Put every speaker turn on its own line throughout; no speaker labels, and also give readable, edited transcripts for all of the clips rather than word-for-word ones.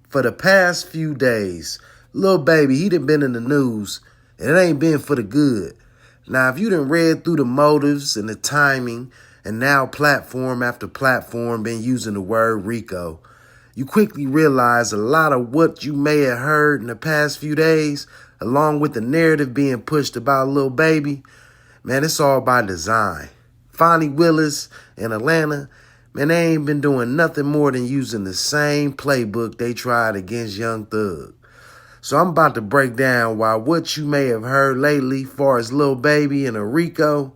For the past few days, Lil Baby, he done been in the news, and it ain't been for the good. Now, if you done read through the motives and the timing, and now platform after platform been using the word Rico, you quickly realize a lot of what you may have heard in the past few days, along with the narrative being pushed about Lil Baby, man, it's all by design. Fani Willis in Atlanta, man, they ain't been doing nothing more than using the same playbook they tried against Young Thug. So I'm about to break down why what you may have heard lately far as Lil Baby and a Rico,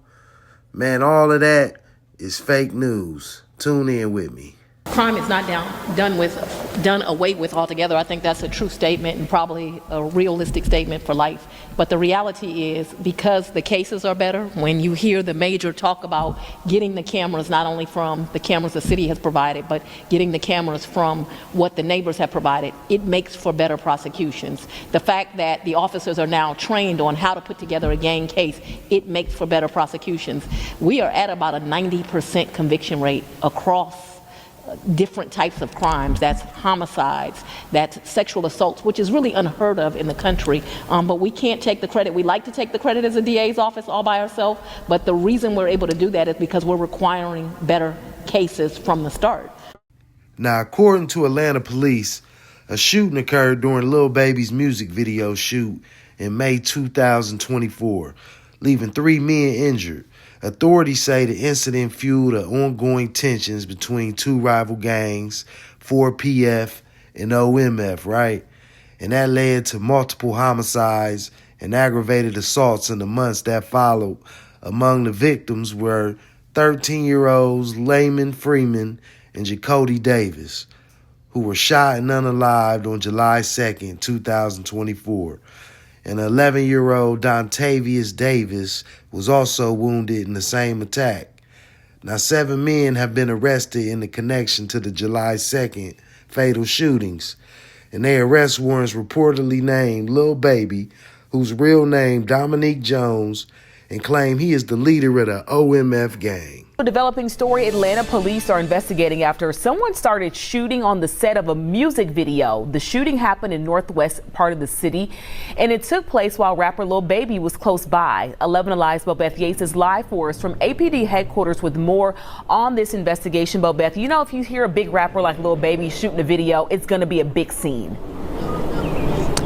man, all of that is fake news. Tune in with me.
Crime is not done away with altogether. I think that's a true statement and probably a realistic statement for life. But the reality is, because the cases are better, when you hear the major talk about getting the cameras, not only from the cameras the city has provided, but getting the cameras from what the neighbors have provided, it makes for better prosecutions. The fact that the officers are now trained on how to put together a gang case, it makes for better prosecutions. We are at about a 90% conviction rate across different types of crimes. That's homicides, that's sexual assaults, which is really unheard of in the country. But we can't take the credit. We like to take the credit as a DA's office all by ourselves, but the reason we're able to do that is because we're requiring better cases from the start.
Now, according to Atlanta police, a shooting occurred during Lil Baby's music video shoot in May 2024, leaving 3 men injured. Authorities say the incident fueled the ongoing tensions between 2 rival gangs, 4PF and OMF, right? And that led to multiple homicides and aggravated assaults in the months that followed. Among the victims were 13-year-olds Layman Freeman and Jacody Davis, who were shot and unalived on July 2nd, 2024. And 11-year-old Dontavius Davis was also wounded in the same attack. Now, 7 men have been arrested in the connection to the July 2nd fatal shootings, and their arrest warrants reportedly named Lil Baby, whose real name Dominique Jones, and claim he is the leader of the OMF gang.
A developing story: Atlanta police are investigating after someone started shooting on the set of a music video. The shooting happened in northwest part of the city, and it took place while rapper Lil Baby was close by. 11 Alive's Bobeth Yates is live for us from APD headquarters with more on this investigation. Bobeth, you know, if you hear a big rapper like Lil Baby shooting a video, it's going to be a big scene.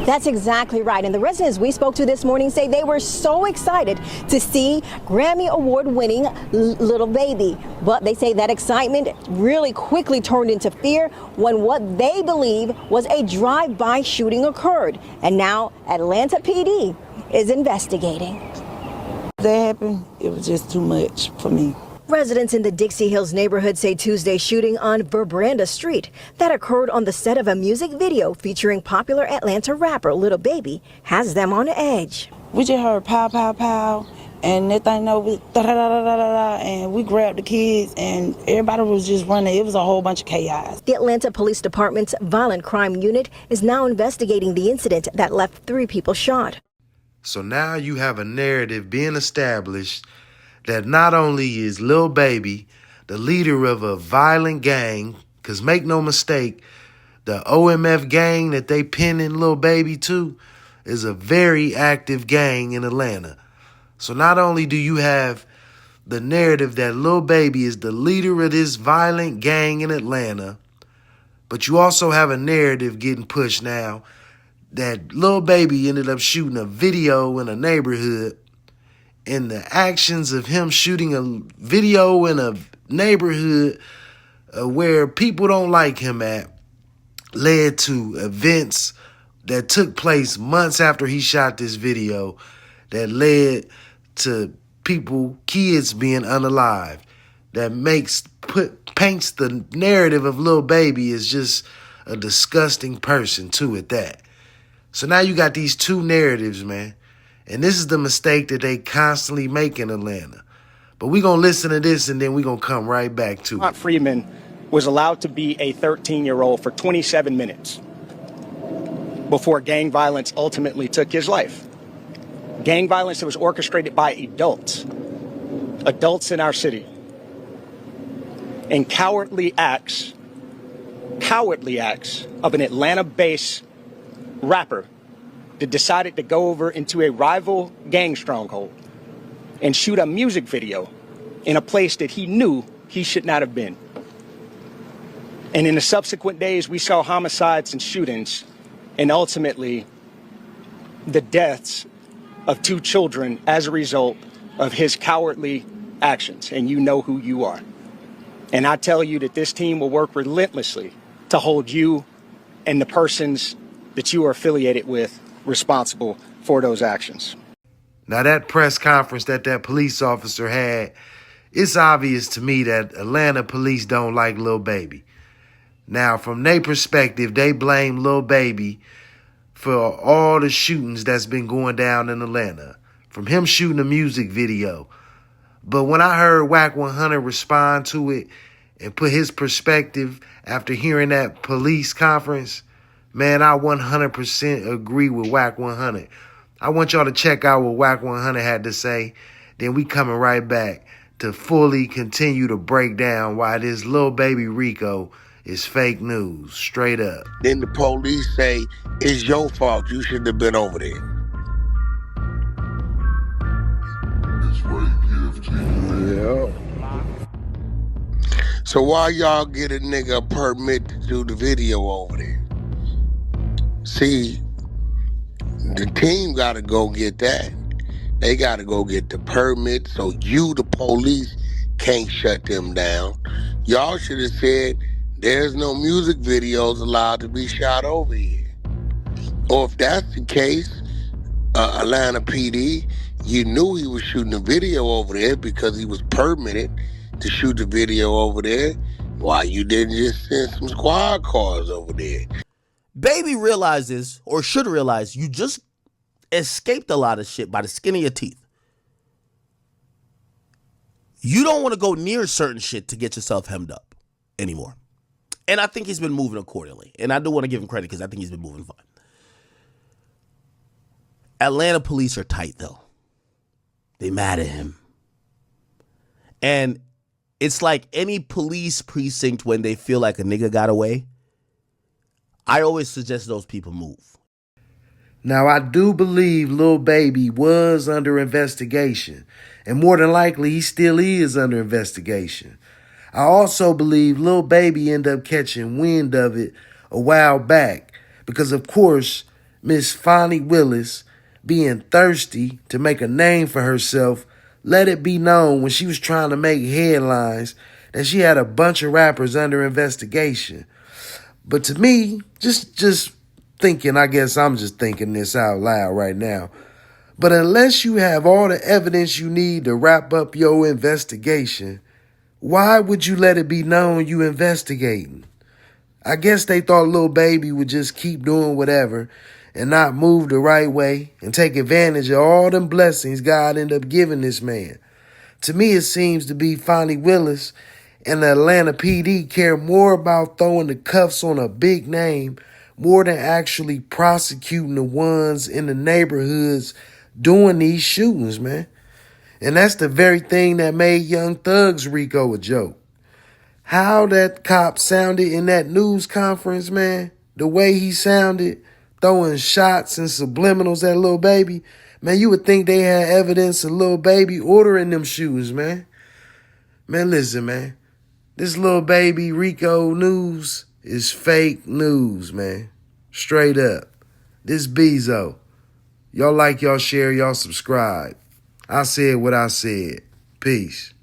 That's exactly right. And the residents we spoke to this morning say they were so excited to see Grammy Award-winning Lil Baby. But they say that excitement really quickly turned into fear when what they believe was a drive-by shooting occurred. And now Atlanta PD is investigating.
That happened, it was just too much for me.
Residents in the Dixie Hills neighborhood say Tuesday's shooting on Verbranda Street that occurred on the set of a music video featuring popular Atlanta rapper Lil Baby has them on edge.
We just heard pow, pow, pow, and that thing over, da-da-da-da-da-da, and we grabbed the kids, and everybody was just running. It was a whole bunch of chaos.
The Atlanta Police Department's Violent Crime Unit is now investigating the incident that left 3 people shot.
So now you have a narrative being established that not only is Lil Baby the leader of a violent gang, because make no mistake, the OMF gang that they pinning Lil Baby to is a very active gang in Atlanta. So not only do you have the narrative that Lil Baby is the leader of this violent gang in Atlanta, but you also have a narrative getting pushed now that Lil Baby ended up shooting a video in a neighborhood, and the actions of him shooting a video in a neighborhood where people don't like him at led to events that took place months after he shot this video that led to kids being unalived. That paints the narrative of Lil Baby as just a disgusting person too at that. So now you got these 2 narratives, man. And this is the mistake that they constantly make in Atlanta. But we're going to listen to this, and then we're going to come right back to it.
Freeman was allowed to be a 13-year-old for 27 minutes before gang violence ultimately took his life. Gang violence that was orchestrated by adults in our city, and cowardly acts cowardly acts of an Atlanta-based rapper that decided to go over into a rival gang stronghold and shoot a music video in a place that he knew he should not have been. And in the subsequent days, we saw homicides and shootings, and ultimately the deaths of 2 children as a result of his cowardly actions. And you know who you are. And I tell you that this team will work relentlessly to hold you and the persons that you are affiliated with responsible for those actions.
Now, that press conference that police officer had, it's obvious to me that Atlanta police don't like Lil Baby. Now, from their perspective, they blame Lil Baby for all the shootings that's been going down in Atlanta, from him shooting a music video. But when I heard Whack 100 respond to it and put his perspective after hearing that police conference, man, I 100% agree with Whack 100. I want y'all to check out what Whack 100 had to say. Then we coming right back to fully continue to break down why this Lil Baby Rico is fake news, straight up.
Then the police say, it's your fault, you shouldn't have been over there. Yeah. So why y'all get a nigga a permit to do the video over there? See, the team gotta go get that. They gotta go get the permit, so you, the police, can't shut them down. Y'all should have said, there's no music videos allowed to be shot over here. Or if that's the case, Atlanta PD, you knew he was shooting a video over there because he was permitted to shoot the video over there. Why you didn't just send some squad cars over there?
Baby realizes, or should realize, you just escaped a lot of shit by the skin of your teeth. You don't want to go near certain shit to get yourself hemmed up anymore. And I think he's been moving accordingly. And I do want to give him credit because I think he's been moving fine. Atlanta police are tight, though. They mad at him. And it's like any police precinct when they feel like a nigga got away. I always suggest those people move.
Now, I do believe Lil Baby was under investigation. And more than likely, he still is under investigation. I also believe Lil Baby ended up catching wind of it a while back. Because, of course, Miss Fani Willis, being thirsty to make a name for herself, let it be known when she was trying to make headlines that she had a bunch of rappers under investigation. But to me, just thinking, I guess I'm just thinking this out loud right now. But unless you have all the evidence you need to wrap up your investigation, why would you let it be known you investigating? I guess they thought Lil Baby would just keep doing whatever and not move the right way and take advantage of all them blessings God ended up giving this man. To me, it seems to be Fani Willis and the Atlanta PD care more about throwing the cuffs on a big name more than actually prosecuting the ones in the neighborhoods doing these shootings, man. And that's the very thing that made Young Thug's Rico a joke. How that cop sounded in that news conference, man, the way he sounded, throwing shots and subliminals at Lil Baby, man, you would think they had evidence of Lil Baby ordering them shoes, man. Man, listen, man. This Lil Baby Rico news is fake news, man. Straight up. This Bezo. Y'all like, y'all share, y'all subscribe. I said what I said. Peace.